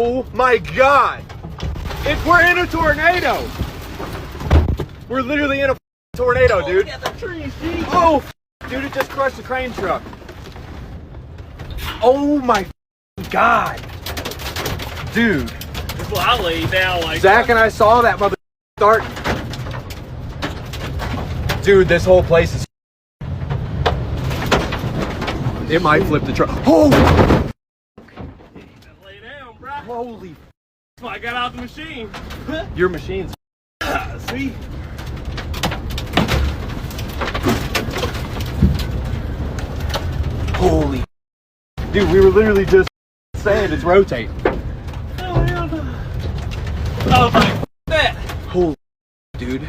Oh my God! We're in a tornado! We're literally in a tornado, dude. Look at the trees, G. Oh, dude, it just crushed the crane truck. Oh my God. Dude. That's what I laid down like. Zach and I saw that mother start. Dude, this whole place is. It might flip the truck. Oh! Lay down, bro. Holy. That's why I got out the machine. Your machine's. See? Holy. Dude, we were literally just saying it's rotating. Oh, hell no. I was like, that. Holy. Dude.